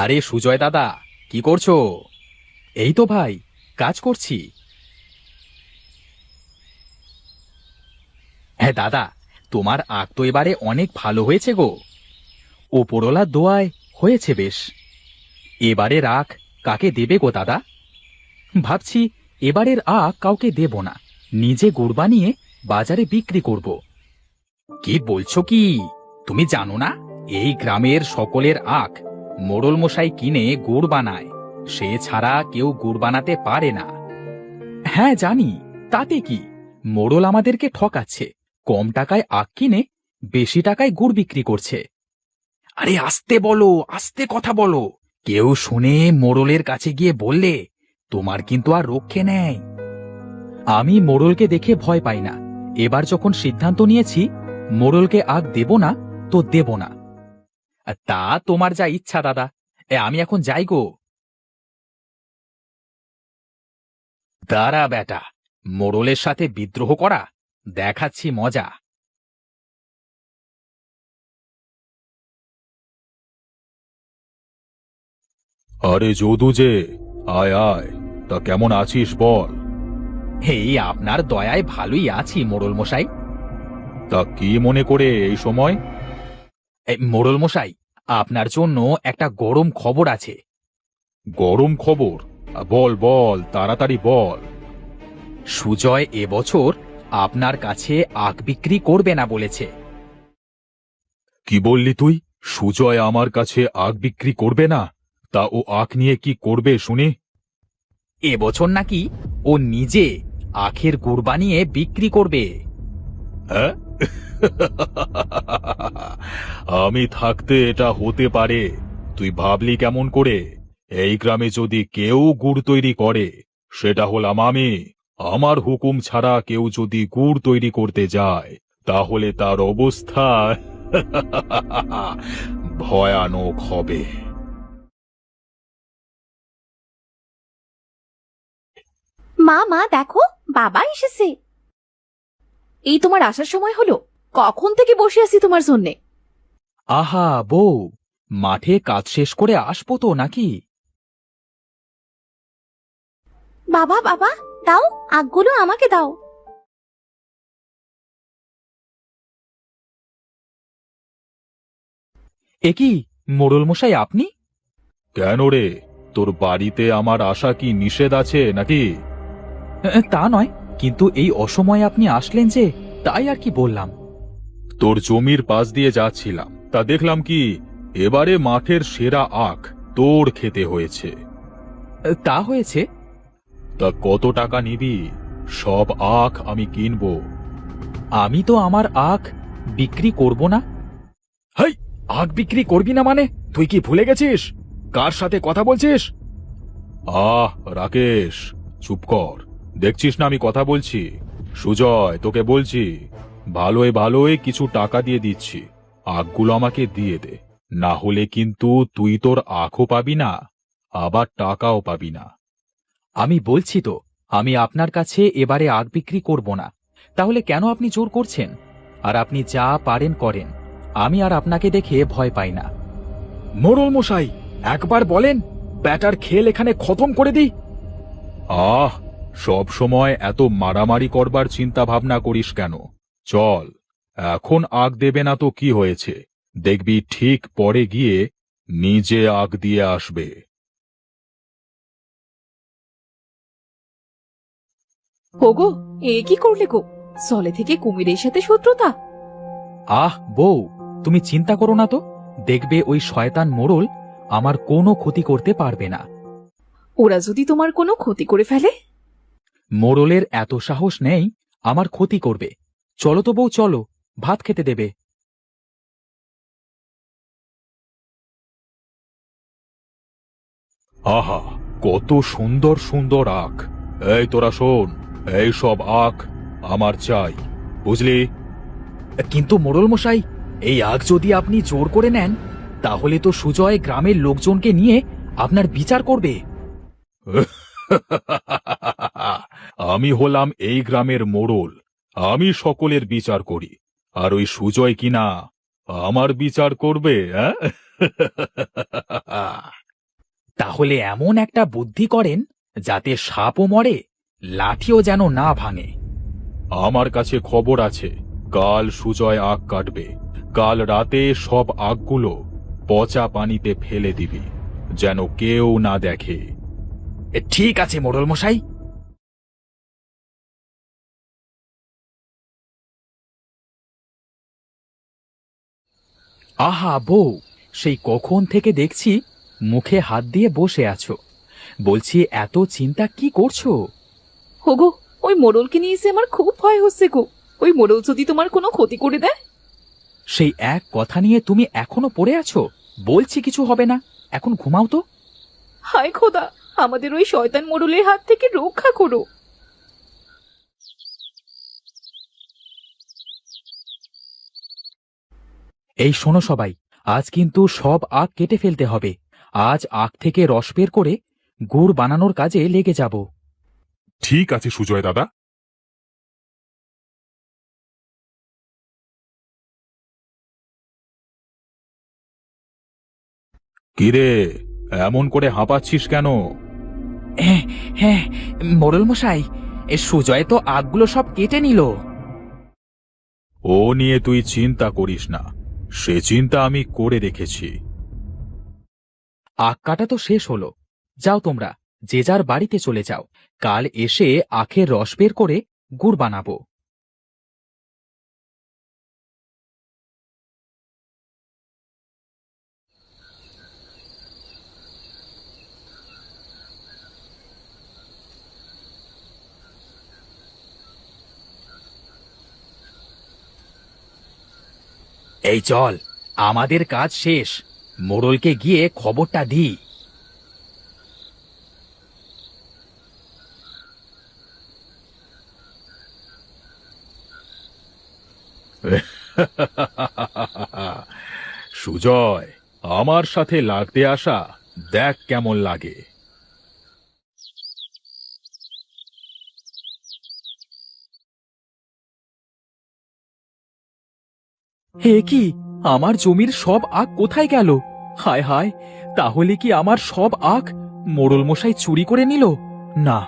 আরে সুজয় দাদা, কি করছো? এই তো ভাই, কাজ করছি। হ্যাঁ দাদা, তোমার আখ তো এবারে অনেক ভালো হয়েছে গো। ওপরওয়ালার দোয়ায় হয়েছে বেশ। এবারের আখ কাকে দেবে গো দাদা? ভাবছি এবারের আখ কাউকে দেব না, নিজে গুড় বানিয়ে বাজারে বিক্রি করব। কি বলছো কি? তুমি জানো না, এই গ্রামের সকলের আখ মোড়ল মশাই কিনে গুড় বানায়। সে ছাড়া কেউ গুড় বানাতে পারে না। হ্যাঁ জানি, তাতে কি? মোড়ল আমাদেরকে ঠকাচ্ছে, কম টাকায় আখ কিনে বেশি টাকায় গুড় বিক্রি করছে। আরে আস্তে বলো, আস্তে কথা বলো। কেউ শুনে মোড়লের কাছে গিয়ে বললে তোমার কিন্তু আর রক্ষে নেই। আমি মোড়লকে দেখে ভয় পাই না। এবার যখন সিদ্ধান্ত নিয়েছি মোড়লকে আখ দেব না, তো দেব না। তা তোমার যা ইচ্ছা দাদা। আমি এখন যাই গো। দাঁড়া বেটা, মোড়লের সাথে বিদ্রোহ করা দেখাচ্ছি মজা। আরে যদু যে, আয় আয়। তা কেমন আছিস বল? এই আপনার দয়ায় ভালোই আছি মোড়ল মশাই। তা কি মনে করে এই সময়? মোড়ল মশাই, আপনার জন্য একটা গরম খবর আছে। গরম খবর? বল বল, তাড়াতাড়ি বল। সুজয় এবছর আপনার কাছে আখ বিক্রি করবে না বলেছে। কি বললি তুই? সুজয় আমার কাছে আখ বিক্রি করবে না? তা ও আখ নিয়ে কি করবে শুনি? এবছর নাকি ও নিজে আখের গুড় বানিয়ে বিক্রি করবে। হ্যাঁ? আমি থাকতে এটা হতে পারে? তুই ভাবলি কেমন করে? এই গ্রামে যদি কেউ গুড় তৈরি করে, সেটা হলাম আমি। আমার হুকুম ছাড়া কেউ যদি গুড় তৈরি করতে যায়, তাহলে তার অবস্থা ভয়ানক হবে। মা মা দেখো, বাবা এসেছে। এই তোমার আসার সময় হলো? কখন থেকে বসে আছি তোমার জন্যে। আহা বউ, মাঠে কাজ শেষ করে আসবো তো নাকি? বাবা বাবা, দাও, আখগুলো আমাকে দাও। এ কি মোড়ল মশাই, আপনি? কেন রে, তোর বাড়িতে আমার আশা কি নিষেধ আছে নাকি? তা নয়, কিন্তু এই অসময়ে আপনি আসলেন যে, তাই আর কি বললাম। তোর জমির পাশ দিয়ে যাচ্ছিলাম, তা দেখলাম কি এবারে মাঠের সেরা আখ তোর খেতে হয়েছে। তা হয়েছে। তা কত টাকা নিবি? সব আখ আমি কিনবো। আমি তো আমার আখ বিক্রি করব না। হাই, আখ বিক্রি করবি না মানে? তুই কি ভুলে গেছিস কার সাথে কথা বলছিস? রাকেশ, চুপ কর। দেখছিস না আমি কথা বলছি? সুজয়, তোকে বলছি, ভালোই ভালোই কিছু টাকা দিয়ে দিচ্ছি, আখগুলো আমাকে দিয়ে দে। না হলে কিন্তু তুই তোর আখও পাবি না, আবার টাকাও পাবি না। আমি বলছি তো, আমি আপনার কাছে এবারে আখ বিক্রি করব না। তাহলে কেন আপনি জোর করছেন? আর আপনি যা পারেন করেন, আমি আর আপনাকে দেখে ভয় পাই না। মোড়ল মশাই, একবার বলেন, ব্যাটার খেল এখানে খতম করে দিই। সব সময় এত মারামারি করবার চিন্তা ভাবনা করিস কেন? চল, এখন আগ দেবে না তো কি হয়েছে, দেখবি ঠিক পরে গিয়ে নিজে আগ দিয়ে আসবে। ওগো, এ কি করলে গো? চলে থেকে কুমিরের সাথে শত্রুতা? বউ, তুমি চিন্তা করো না তো। দেখবে ওই শয়তান মোড়ল আমার কোনো ক্ষতি করতে পারবে না। ওরা যদি তোমার কোনো ক্ষতি করে ফেলে? মোড়লের এত সাহস নেই আমার ক্ষতি করবে। চলো তো বউ, চলো, ভাত খেতে দেবে। আহা, কত সুন্দর সুন্দর আখ! এই তোরা শোন, এই সব আখ আমার চাই, বুঝলি? কিন্তু মোড়ল মশাই, এই আগ যদি আপনি জোর করে নেন, তাহলে তো সুজয় গ্রামের লোকজনকে নিয়ে আপনার বিচার করবে। আমি হলাম এই গ্রামের মোড়ল, আমি সকলের বিচার করি। আর ওই সুজয় কিনা আমার বিচার করবে? হ্যাঁ? তাহলে এমন একটা বুদ্ধি করেন যাতে সাপও মরে, লাঠিও যেন না ভাঙে। আমার কাছে খবর আছে, কাল সুজয় আখ কাটবে। কাল রাতে সব আখগুলো পচা পানিতে ফেলে দিবি, যেন কেউ না দেখে। ঠিক আছে মোড়ল মশাই। আহা বউ, সেই কখন থেকে দেখছি মুখে হাত দিয়ে বসে আছো। বলছি এত চিন্তা কি করছো? হোগো, ওই মোড়লকে নিয়ে এসে আমার খুব ভয় হচ্ছে গো। ওই মোড়ল যদি তোমার কোনো ক্ষতি করে দেয়। সেই এক কথা নিয়ে তুমি এখনো পড়ে আছো? বলছি কিছু হবে না, এখন ঘুমাও তো। হায় খোদা, আমাদের ওই শয়তান মোড়লের হাত থেকে রক্ষা করো। এই শোনো সবাই, আজ কিন্তু সব আখ কেটে ফেলতে হবে। আজ আখ থেকে রস বের করে গুড় বানানোর কাজে লেগে যাব। ঠিক আছে সুজয় দাদা। কিরে, এমন করে হাঁপাচ্ছিস কেন? হ্যাঁ হ্যাঁ, মোড়ল মশাই, এ সুজয় তো আখগুলো সব কেটে নিল। ও নিয়ে তুই চিন্তা করিস না, সে চিন্তা আমি করে রেখেছি। আখ কাটা তো শেষ হলো, যাও তোমরা যে যার বাড়িতে চলে যাও। কাল এসে আখের রস বের করে গুড় বানাবো। এই চল, আমাদের কাজ শেষ, মোড়লকে গিয়ে খবরটা দিই। সুজয়, আমার সাথে লাগতে আসা দেখ কেমন লাগে। হে কি, আমার জমির সব আখ কোথায় গেল? হায় হায়, তাহলে কি আমার সব আখ মোড়ল মশাই চুরি করে নিল? না,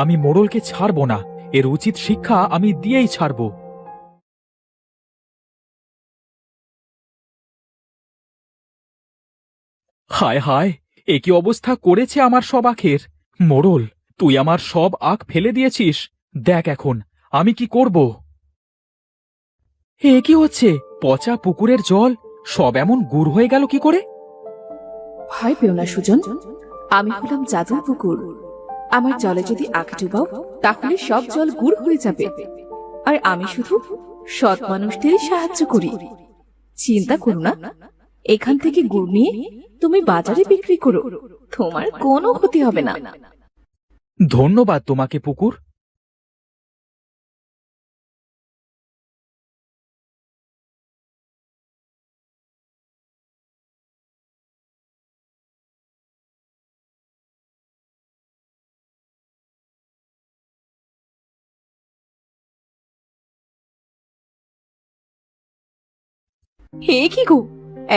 আমি মোড়লকে ছাড়ব না, এর উচিত শিক্ষা আমি দিয়েই ছাড়ব। হায় হায়, এ কি অবস্থা করেছে আমার সব আখের! মোড়ল, তুই আমার সব আখ ফেলে দিয়েছিস। দেখ এখন আমি কি করব। এ কি হচ্ছে? পচা পুকুরের জল সব এমন গুড় হয়ে গেল কি করে? ভয় পেও না সুজন, আমি হলাম জাদুর পুকুর। আমার জলে যদি আখ ডুবাও তাহলে সব জল গুড় হয়ে যাবে। আর আমি শুধু সৎ মানুষদেরই সাহায্য করি। চিন্তা করো না, এখান থেকে গুড় নিয়ে তুমি বাজারে বিক্রি করো, তোমার কোনো ক্ষতি হবে না। ধন্যবাদ তোমাকে পুকুর। হে কি গো,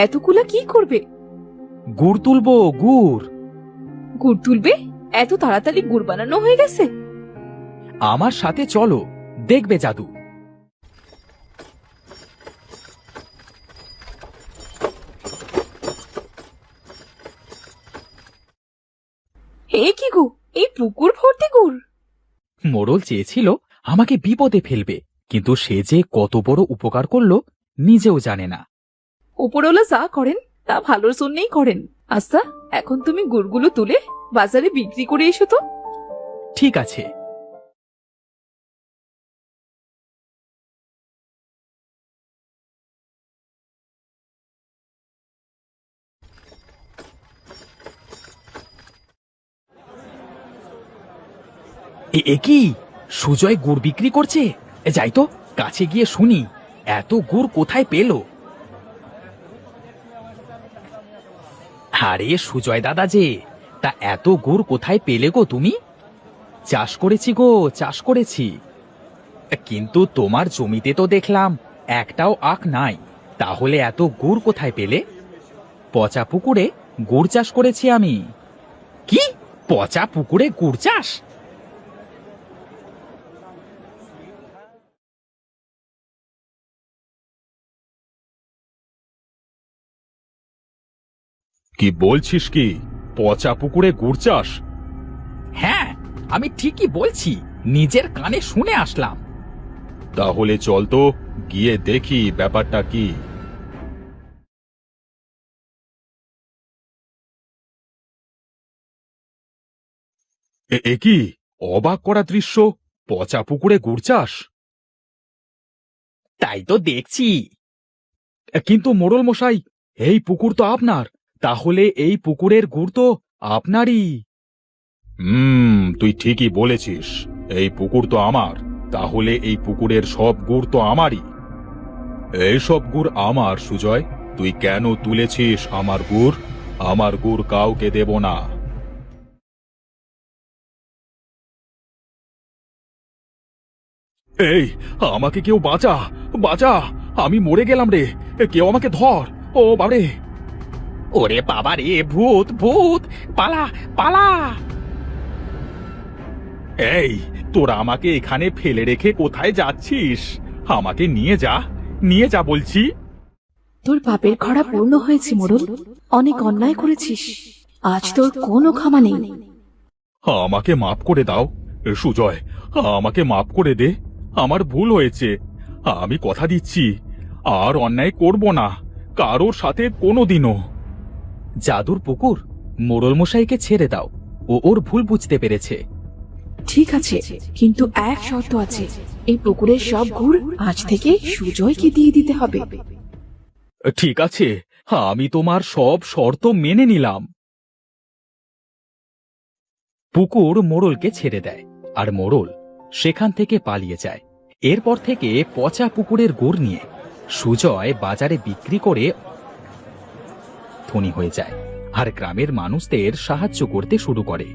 এতগুলা কি করবে? গুড় তুলবো, গুড়। গুড় তুলবে? এত তাড়াতাড়ি গুড় বানানো হয়ে গেছে? আমার সাথে চলো, দেখবে জাদু। হে কি গো, এই পুকুর ভর্তি গুড়! মোড়ল চেয়েছিল আমাকে বিপদে ফেলবে, কিন্তু সে যে কত বড় উপকার করলো নিজেও জানে না। উপরওয়ালা যা করেন তা ভালোর জন্যই করেন। আচ্ছা, এখন তুমি গুড়গুলো তুলে বাজারে বিক্রি করে এসো তো। ঠিক আছে। এ কি, সুজয় গুড় বিক্রি করছে? যাই তো, কাছে গিয়ে শুনি এত গুড় কোথায় পেল। আরে সুজয় দাদা যে, তা এত গুড় কোথায় পেলে গো তুমি? চাষ করেছি গো, চাষ করেছি। কিন্তু তোমার জমিতে তো দেখলাম একটাও আখ নাই, তাহলে এত গুড় কোথায় পেলে? পচা পুকুরে গুড় চাষ করেছি আমি। কি পচা পুকুরে গুড় চাষ? কি বলছিস কি? পচা পুকুরে গুড় চাষ? হ্যাঁ, আমি ঠিকই বলছি, নিজের কানে শুনে আসলাম। তাহলে চল তো গিয়ে দেখি ব্যাপারটা কি। এ কি অবাক করা দৃশ্য! পচা পুকুরে গুড় চাষ! তাই তো দেখছি। কিন্তু মোড়ল মশাই, এই পুকুর তো আপনার, তাহলে এই পুকুরের গুড় তো আপনারই। তুই ঠিকই বলেছিস, এই পুকুর তো আমার, তাহলে এই পুকুরের সব গুড় তো আমারই। এই সব গুড় আমার, সুজয়। তুই কেন তুলেছিস আমার গুড়? আমার গুড় কাউকে দেব না। এই, আমাকে কেউ বাঁচা, বাঁচা! আমি মরে গেলাম রে, কেউ আমাকে ধর! ও বাবারে! ওরে বাবা রে, ভূত ভূত, পালা পালা! এই, তোরা আমাকে এখানে ফেলে রেখে কোথায় যাচ্ছিস? আমাকে নিয়ে যা, নিয়ে যা বলছি। তোর পাপের খরা পূর্ণ হয়েছে মোড়ল, অনেক অন্যায় করেছিস, আজ তোর কোনো ক্ষমা নেই। আমাকে মাফ করে দাও সুজয়, আমাকে মাফ করে দে। আমার ভুল হয়েছে, আমি কথা দিচ্ছি আর অন্যায় করব না কারোর সাথে কোনোদিনও। জাদুর পুকুর, মোড়ল মশাইকে ছেড়ে দাও, ও ওর ভুল বুঝতে পেরেছে। ঠিক আছে, কিন্তু এক শর্ত আছে, এই পুকুরের সব গুড় আজ থেকে সুজয়কে দিয়ে দিতে হবে। ঠিক আছে, আমি তোমার সব শর্ত মেনে নিলাম। পুকুর মোড়লকে ছেড়ে দেয়, আর মোড়ল সেখান থেকে পালিয়ে যায়। এরপর থেকে পচা পুকুরের গুড় নিয়ে সুজয় বাজারে বিক্রি করে ধনী হয়ে যায়, আর গ্রামের মানুষদের সাহায্য করতে শুরু করে।